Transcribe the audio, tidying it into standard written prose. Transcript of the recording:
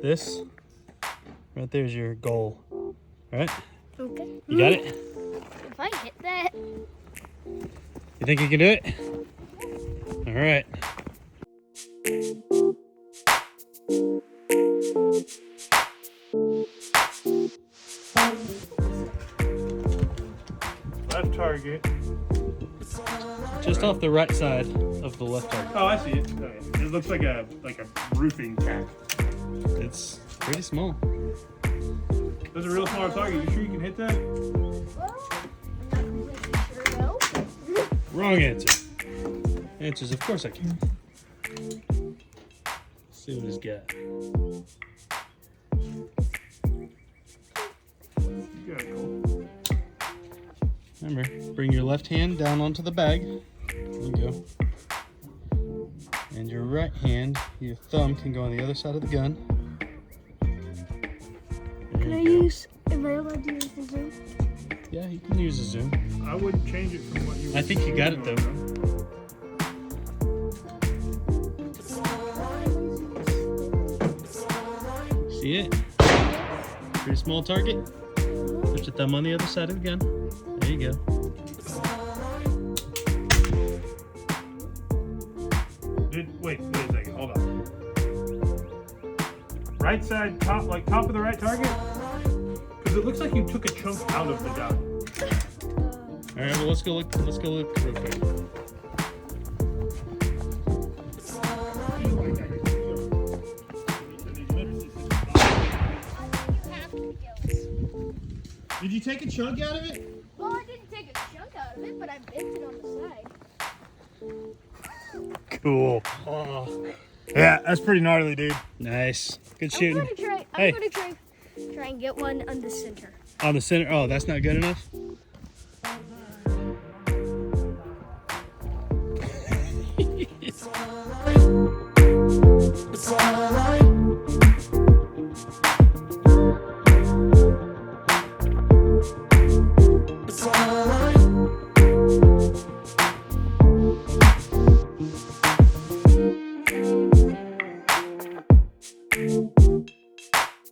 This right there is your goal. All right? Okay. You got it? If I hit that. You think you can do it? All right. Left target. Just off the right side of the left target. Oh, I see it. Oh, yeah. It looks like a roofing tack. It's pretty small. That's a real small target. You sure you can hit that? Well, I'm not completely sure though. Wrong answer. Answers, of course I can. Let's see what he's got. You got it, Colt. Remember, bring your left hand down onto the bag. There you go. And your right hand, your thumb can go on the other side of the gun. Am I allowed to use the zoom? Yeah, you can use a zoom. I wouldn't change it from what you were I think you got it though. See it? Pretty small target. Put your thumb on the other side of the gun. There you go. Wait a second. Hold on. Right side, top of the right target? Because it looks like you took a chunk out of the gun. All right, well let's go look real quick. Did you take a chunk out of it? Well, I didn't take a chunk out of it, but I bent it on the side. Cool. Oh. Yeah, that's pretty gnarly, dude. Nice. Good shooting. I'm gonna try and get one on the center. On the center. Oh, that's not good enough?